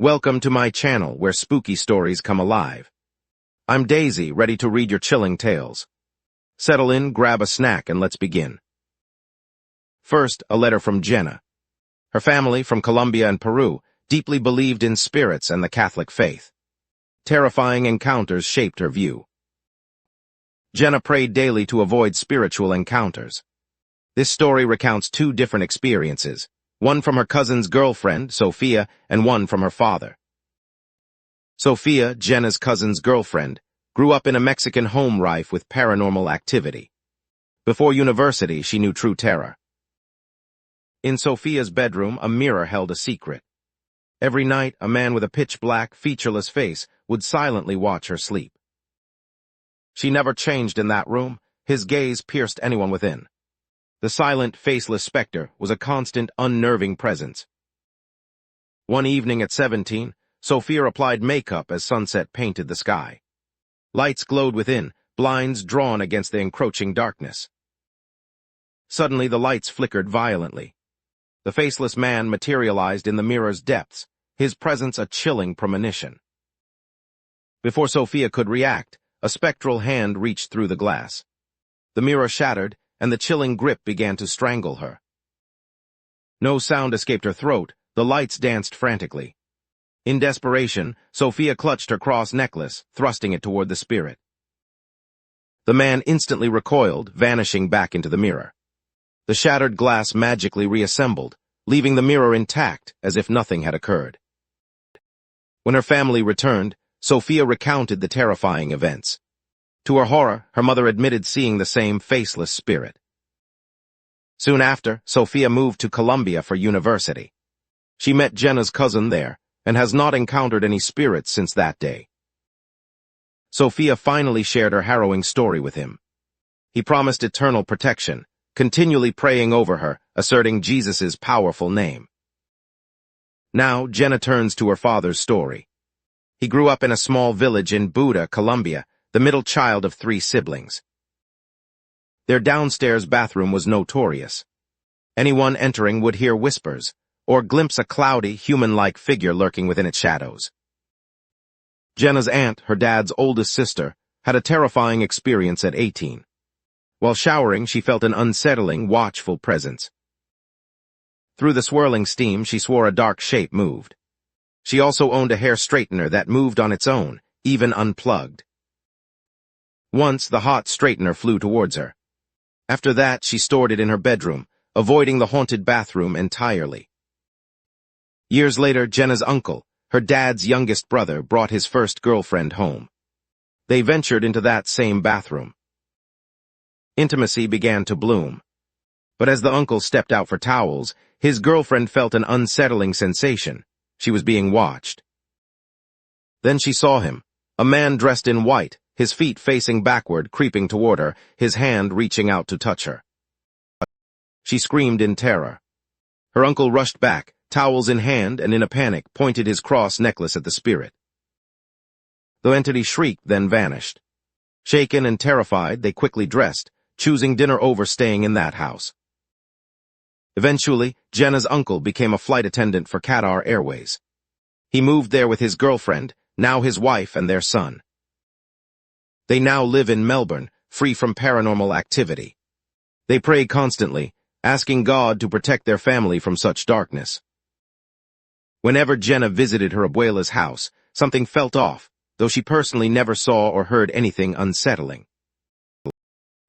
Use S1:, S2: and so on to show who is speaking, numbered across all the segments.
S1: Welcome to my channel where spooky stories come alive. I'm Daisy, ready to read your chilling tales. Settle in, grab a snack, and let's begin. First, a letter from Jenna. Her family, from Colombia and Peru, deeply believed in spirits and the Catholic faith. Terrifying encounters shaped her view. Jenna prayed daily to avoid spiritual encounters. This story recounts two different experiences, one from her cousin's girlfriend, Sophia, and one from her father. Sophia, Jenna's cousin's girlfriend, grew up in a Mexican home rife with paranormal activity. Before university, she knew true terror. In Sophia's bedroom, a mirror held a secret. Every night, a man with a pitch-black, featureless face would silently watch her sleep. She never changed in that room. His gaze pierced anyone within. The silent, faceless specter was a constant, unnerving presence. One evening at 17, Sophia applied makeup as sunset painted the sky. Lights glowed within, blinds drawn against the encroaching darkness. Suddenly, the lights flickered violently. The faceless man materialized in the mirror's depths, his presence a chilling premonition. Before Sophia could react, a spectral hand reached through the glass. The mirror shattered, and the chilling grip began to strangle her. No sound escaped her throat, the lights danced frantically. In desperation, Sophia clutched her cross necklace, thrusting it toward the spirit. The man instantly recoiled, vanishing back into the mirror. The shattered glass magically reassembled, leaving the mirror intact as if nothing had occurred. When her family returned, Sophia recounted the terrifying events. To her horror, her mother admitted seeing the same faceless spirit. Soon after, Sophia moved to Colombia for university. She met Jenna's cousin there, and has not encountered any spirits since that day. Sophia finally shared her harrowing story with him. He promised eternal protection, continually praying over her, asserting Jesus' powerful name. Now, Jenna turns to her father's story. He grew up in a small village in Buda, Colombia, the middle child of 3 siblings. Their downstairs bathroom was notorious. Anyone entering would hear whispers, or glimpse a cloudy, human-like figure lurking within its shadows. Jenna's aunt, her dad's oldest sister, had a terrifying experience at 18. While showering, she felt an unsettling, watchful presence. Through the swirling steam, she swore a dark shape moved. She also owned a hair straightener that moved on its own, even unplugged. Once, the hot straightener flew towards her. After that, she stored it in her bedroom, avoiding the haunted bathroom entirely. Years later, Jenna's uncle, her dad's youngest brother, brought his first girlfriend home. They ventured into that same bathroom. Intimacy began to bloom. But as the uncle stepped out for towels, his girlfriend felt an unsettling sensation. She was being watched. Then she saw him, a man dressed in white, his feet facing backward, creeping toward her, his hand reaching out to touch her. She screamed in terror. Her uncle rushed back, towels in hand, and in a panic pointed his cross necklace at the spirit. The entity shrieked, then vanished. Shaken and terrified, they quickly dressed, choosing dinner over staying in that house. Eventually, Jenna's uncle became a flight attendant for Qatar Airways. He moved there with his girlfriend, now his wife, and their son. They now live in Melbourne, free from paranormal activity. They pray constantly, asking God to protect their family from such darkness. Whenever Jenna visited her abuela's house, something felt off, though she personally never saw or heard anything unsettling.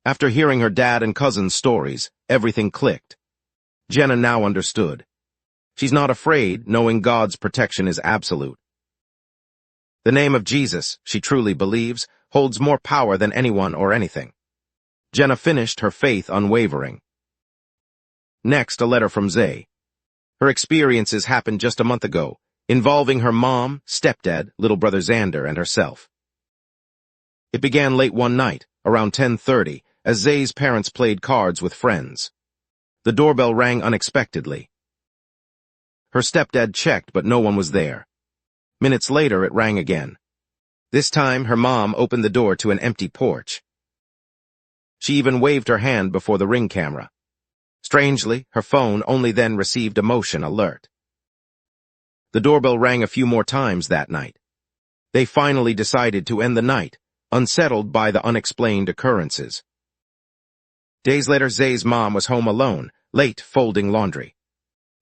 S1: After hearing her dad and cousin's stories, everything clicked. Jenna now understood. She's not afraid, knowing God's protection is absolute. The name of Jesus, she truly believes, holds more power than anyone or anything. Jenna finished, her faith unwavering. Next, a letter from Zay. Her experiences happened just a month ago, involving her mom, stepdad, little brother Xander, and herself. It began late one night, around 10:30, as Zay's parents played cards with friends. The doorbell rang unexpectedly. Her stepdad checked, but no one was there. Minutes later, it rang again. This time, her mom opened the door to an empty porch. She even waved her hand before the Ring camera. Strangely, her phone only then received a motion alert. The doorbell rang a few more times that night. They finally decided to end the night, unsettled by the unexplained occurrences. Days later, Zay's mom was home alone, late folding laundry.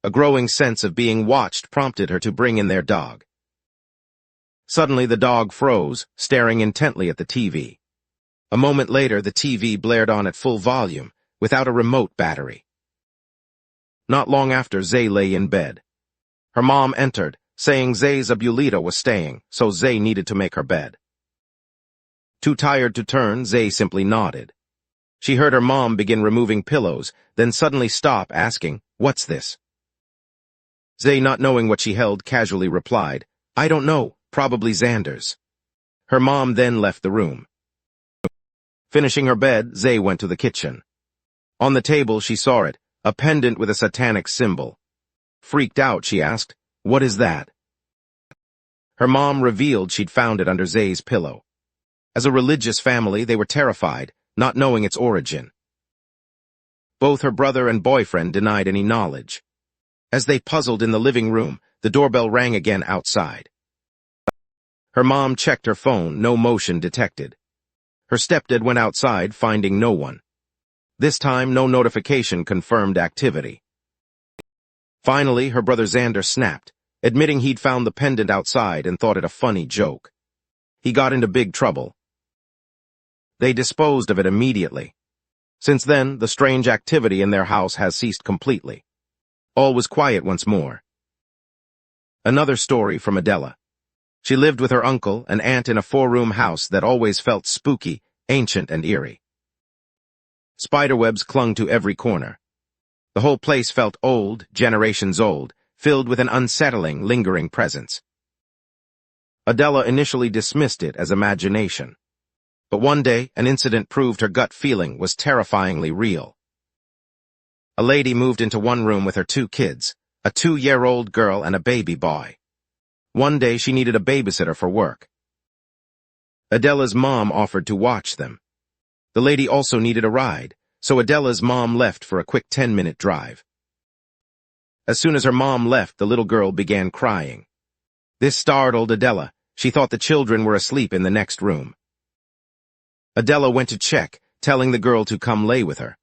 S1: A growing sense of being watched prompted her to bring in their dog. Suddenly, the dog froze, staring intently at the TV. A moment later, the TV blared on at full volume, without a remote battery. Not long after, Zay lay in bed. Her mom entered, saying Zay's abuelita was staying, so Zay needed to make her bed. Too tired to turn, Zay simply nodded. She heard her mom begin removing pillows, then suddenly stop, asking, "What's this?" Zay, not knowing what she held, casually replied, "I don't know, probably Xander's." Her mom then left the room. Finishing her bed, Zay went to the kitchen. On the table, she saw it, a pendant with a satanic symbol. Freaked out, she asked, "What is that?" Her mom revealed she'd found it under Zay's pillow. As a religious family, they were terrified, not knowing its origin. Both her brother and boyfriend denied any knowledge. As they puzzled in the living room, the doorbell rang again outside. Her mom checked her phone, no motion detected. Her stepdad went outside, finding no one. This time, no notification confirmed activity. Finally, her brother Xander snapped, admitting he'd found the pendant outside and thought it a funny joke. He got into big trouble. They disposed of it immediately. Since then, the strange activity in their house has ceased completely. All was quiet once more. Another story from Adela. She lived with her uncle and aunt in a 4-room house that always felt spooky, ancient, and eerie. Spiderwebs clung to every corner. The whole place felt old, generations old, filled with an unsettling, lingering presence. Adela initially dismissed it as imagination. But one day, an incident proved her gut feeling was terrifyingly real. A lady moved into one room with her 2 kids, a 2-year-old girl and a baby boy. One day, she needed a babysitter for work. Adela's mom offered to watch them. The lady also needed a ride, so Adela's mom left for a quick 10-minute drive. As soon as her mom left, the little girl began crying. This startled Adela. She thought the children were asleep in the next room. Adela went to check, telling the girl to come lay with her.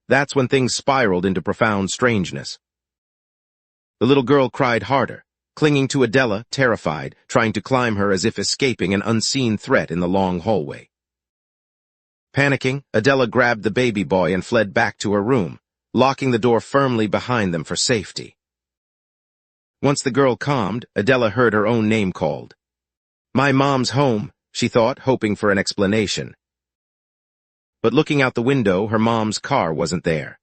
S1: That's when things spiraled into profound strangeness. The little girl cried harder, clinging to Adela, terrified, trying to climb her as if escaping an unseen threat in the long hallway. Panicking, Adela grabbed the baby boy and fled back to her room, locking the door firmly behind them for safety. Once the girl calmed, Adela heard her own name called. "My mom's home," she thought, hoping for an explanation. But looking out the window, her mom's car wasn't there.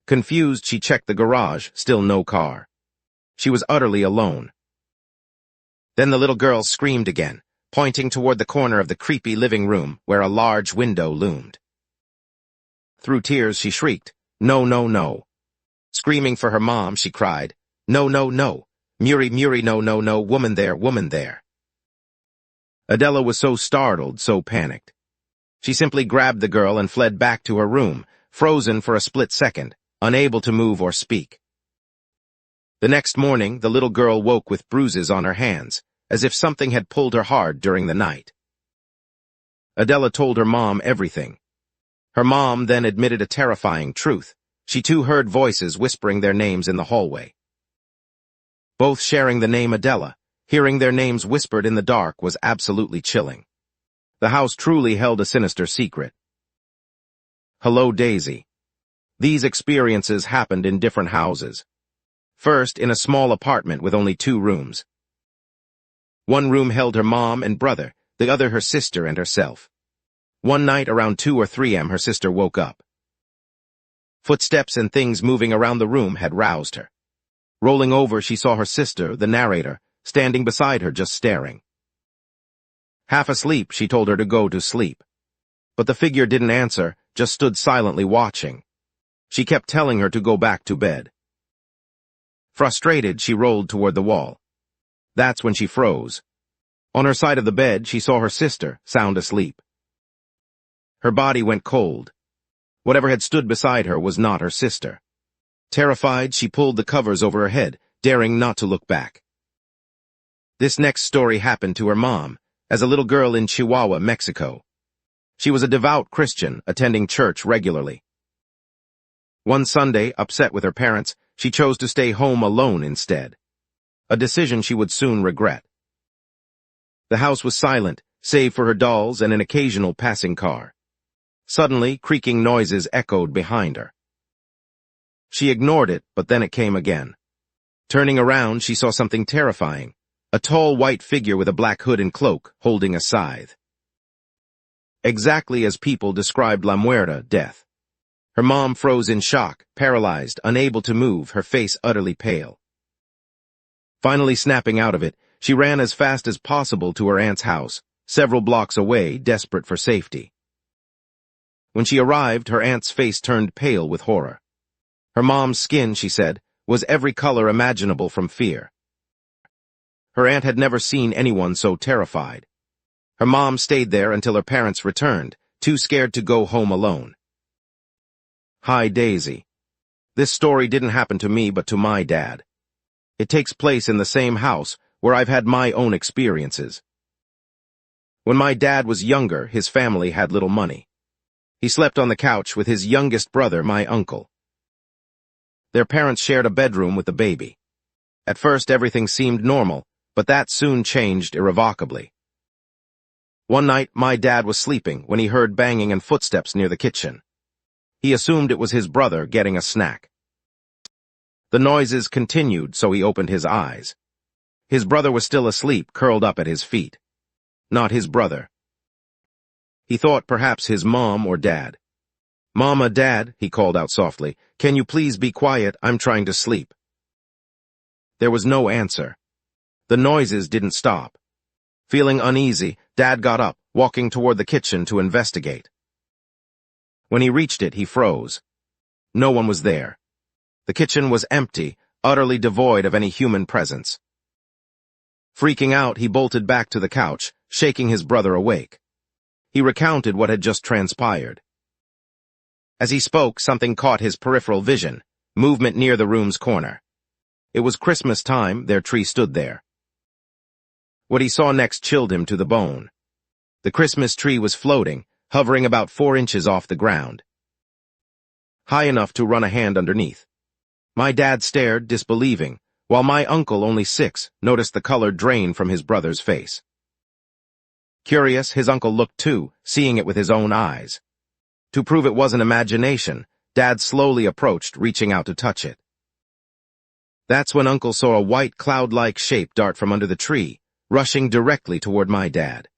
S1: Confused, she checked the garage, still no car. She was utterly alone. Then the little girl screamed again, pointing toward the corner of the creepy living room where a large window loomed. Through tears, she shrieked, "No, no, no." Screaming for her mom, she cried, "No, no, no. Muri, Muri, no, no, no, woman there, woman there." Adela was so startled, so panicked. She simply grabbed the girl and fled back to her room, frozen for a split second, unable to move or speak. The next morning, the little girl woke with bruises on her hands, as if something had pulled her hard during the night. Adela told her mom everything. Her mom then admitted a terrifying truth. She too heard voices whispering their names in the hallway. Both sharing the name Adela, hearing their names whispered in the dark was absolutely chilling. The house truly held a sinister secret. Hello, Daisy. These experiences happened in different houses. First, in a small apartment with only 2 rooms. One room held her mom and brother, the other her sister and herself. One night around 2 or 3 a.m. her sister woke up. Footsteps and things moving around the room had roused her. Rolling over, she saw her sister, the narrator, standing beside her just staring. Half asleep, she told her to go to sleep. But the figure didn't answer, just stood silently watching. She kept telling her to go back to bed. Frustrated, she rolled toward the wall. That's when she froze. On her side of the bed, she saw her sister, sound asleep. Her body went cold. Whatever had stood beside her was not her sister. Terrified, she pulled the covers over her head, daring not to look back. This next story happened to her mom, as a little girl in Chihuahua, Mexico. She was a devout Christian, attending church regularly. One Sunday, upset with her parents, she chose to stay home alone instead. A decision she would soon regret. The house was silent, save for her dolls and an occasional passing car. Suddenly, creaking noises echoed behind her. She ignored it, but then it came again. Turning around, she saw something terrifying. A tall white figure with a black hood and cloak, holding a scythe. Exactly as people described La Muerta, death. Her mom froze in shock, paralyzed, unable to move, her face utterly pale. Finally snapping out of it, she ran as fast as possible to her aunt's house, several blocks away, desperate for safety. When she arrived, her aunt's face turned pale with horror. Her mom's skin, she said, was every color imaginable from fear. Her aunt had never seen anyone so terrified. Her mom stayed there until her parents returned, too scared to go home alone. Hi, Daisy. This story didn't happen to me but to my dad. It takes place in the same house where I've had my own experiences. When my dad was younger, his family had little money. He slept on the couch with his youngest brother, my uncle. Their parents shared a bedroom with the baby. At first, everything seemed normal, but that soon changed irrevocably. One night, my dad was sleeping when he heard banging and footsteps near the kitchen. He assumed it was his brother getting a snack. The noises continued, so he opened his eyes. His brother was still asleep, curled up at his feet. Not his brother. He thought perhaps his mom or dad. "Mama, Dad," he called out softly, "can you please be quiet? I'm trying to sleep." There was no answer. The noises didn't stop. Feeling uneasy, Dad got up, walking toward the kitchen to investigate. When he reached it, he froze. No one was there. The kitchen was empty, utterly devoid of any human presence. Freaking out, he bolted back to the couch, shaking his brother awake. He recounted what had just transpired. As he spoke, something caught his peripheral vision, movement near the room's corner. It was Christmas time, their tree stood there. What he saw next chilled him to the bone. The Christmas tree was floating, hovering about 4 inches off the ground. High enough to run a hand underneath. My dad stared, disbelieving, while my uncle, only 6, noticed the color drain from his brother's face. Curious, his uncle looked too, seeing it with his own eyes. To prove it wasn't imagination, Dad slowly approached, reaching out to touch it. That's when Uncle saw a white cloud-like shape dart from under the tree, rushing directly toward my dad.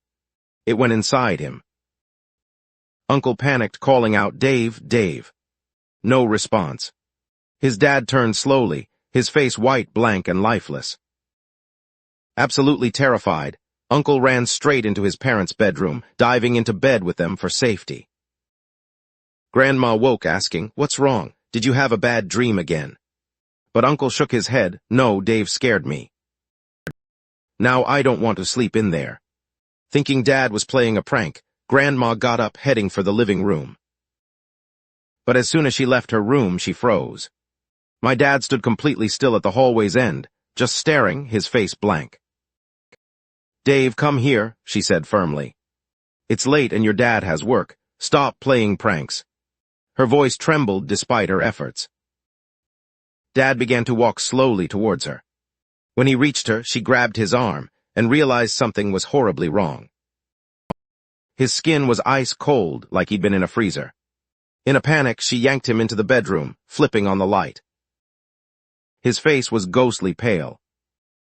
S1: It went inside him. Uncle panicked, calling out, "Dave, Dave." No response. His dad turned slowly, his face white, blank, and lifeless. Absolutely terrified, Uncle ran straight into his parents' bedroom, diving into bed with them for safety. Grandma woke, asking, "What's wrong? Did you have a bad dream again?" But Uncle shook his head. "No, Dave scared me. Now I don't want to sleep in there." Thinking Dad was playing a prank, Grandma got up, heading for the living room. But as soon as she left her room, she froze. My dad stood completely still at the hallway's end, just staring, his face blank. "Dave, come here," she said firmly. "It's late and your dad has work. Stop playing pranks." Her voice trembled despite her efforts. Dad began to walk slowly towards her. When he reached her, she grabbed his arm and realized something was horribly wrong. His skin was ice cold, like he'd been in a freezer. In a panic, she yanked him into the bedroom, flipping on the light. His face was ghostly pale.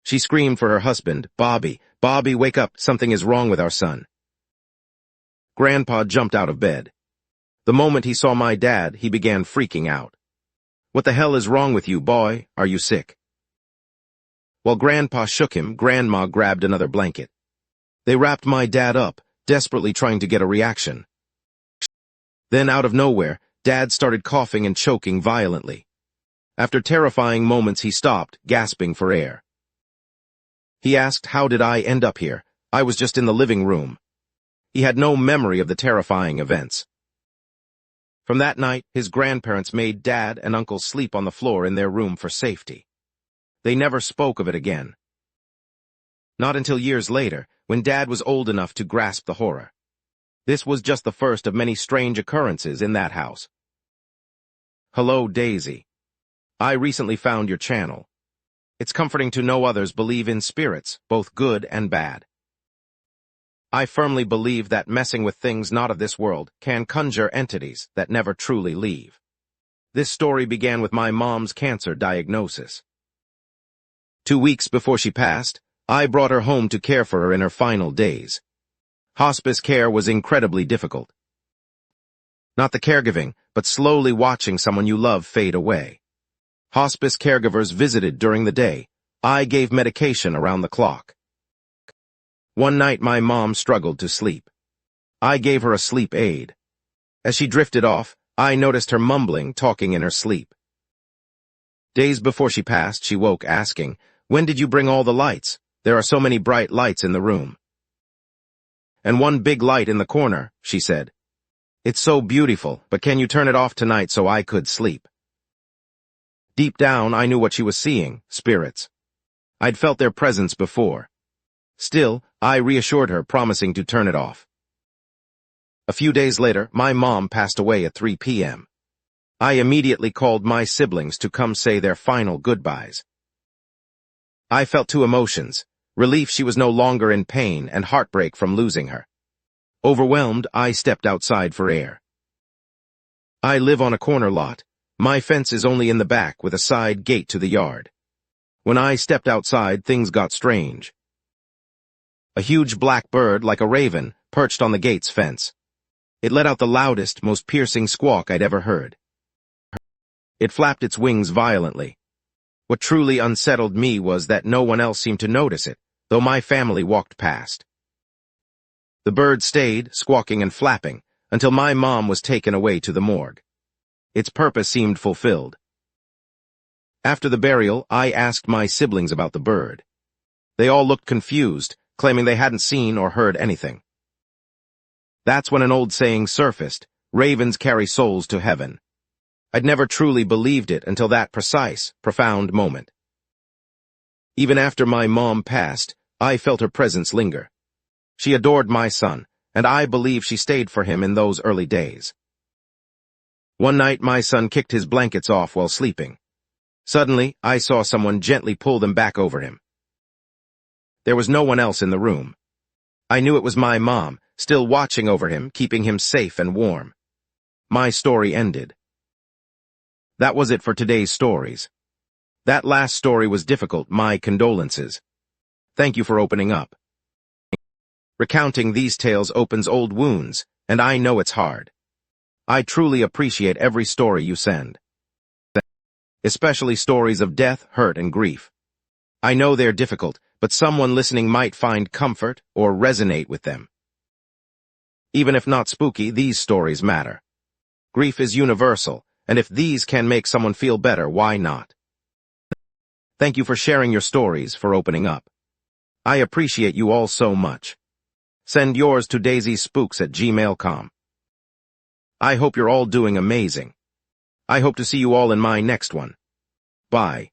S1: She screamed for her husband, "Bobby, Bobby, wake up, something is wrong with our son." Grandpa jumped out of bed. The moment he saw my dad, he began freaking out. "What the hell is wrong with you, boy? Are you sick?" While Grandpa shook him, Grandma grabbed another blanket. They wrapped my dad up, desperately trying to get a reaction. Then, out of nowhere, Dad started coughing and choking violently. After terrifying moments, he stopped, gasping for air. He asked, "How did I end up here? I was just in the living room." He had no memory of the terrifying events. From that night, his grandparents made Dad and Uncle sleep on the floor in their room for safety. They never spoke of it again. Not until years later, when Dad was old enough to grasp the horror. This was just the first of many strange occurrences in that house. Hello, Daisy. I recently found your channel. It's comforting to know others believe in spirits, both good and bad. I firmly believe that messing with things not of this world can conjure entities that never truly leave. This story began with my mom's cancer diagnosis. 2 weeks before she passed, I brought her home to care for her in her final days. Hospice care was incredibly difficult. Not the caregiving, but slowly watching someone you love fade away. Hospice caregivers visited during the day. I gave medication around the clock. One night my mom struggled to sleep. I gave her a sleep aid. As she drifted off, I noticed her mumbling, talking in her sleep. Days before she passed, she woke asking, "When did you bring all the lights? There are so many bright lights in the room." "And one big light in the corner," she said. "It's so beautiful, but can you turn it off tonight so I could sleep?" Deep down, I knew what she was seeing, spirits. I'd felt their presence before. Still, I reassured her, promising to turn it off. A few days later, my mom passed away at 3 p.m. I immediately called my siblings to come say their final goodbyes. I felt two emotions: relief she was no longer in pain and heartbreak from losing her. Overwhelmed, I stepped outside for air. I live on a corner lot. My fence is only in the back with a side gate to the yard. When I stepped outside, things got strange. A huge black bird, like a raven, perched on the gate's fence. It let out the loudest, most piercing squawk I'd ever heard. It flapped its wings violently. What truly unsettled me was that no one else seemed to notice it, though my family walked past. The bird stayed, squawking and flapping, until my mom was taken away to the morgue. Its purpose seemed fulfilled. After the burial, I asked my siblings about the bird. They all looked confused, claiming they hadn't seen or heard anything. That's when an old saying surfaced: ravens carry souls to heaven. I'd never truly believed it until that precise, profound moment. Even after my mom passed, I felt her presence linger. She adored my son, and I believe she stayed for him in those early days. One night, my son kicked his blankets off while sleeping. Suddenly, I saw someone gently pull them back over him. There was no one else in the room. I knew it was my mom, still watching over him, keeping him safe and warm. My story ended. That was it for today's stories. That last story was difficult, my condolences. Thank you for opening up. Recounting these tales opens old wounds, and I know it's hard. I truly appreciate every story you send. Especially stories of death, hurt, and grief. I know they're difficult, but someone listening might find comfort or resonate with them. Even if not spooky, these stories matter. Grief is universal, and if these can make someone feel better, why not? Thank you for sharing your stories, for opening up. I appreciate you all so much. Send yours to daisyspooks@gmail.com. I hope you're all doing amazing. I hope to see you all in my next one. Bye.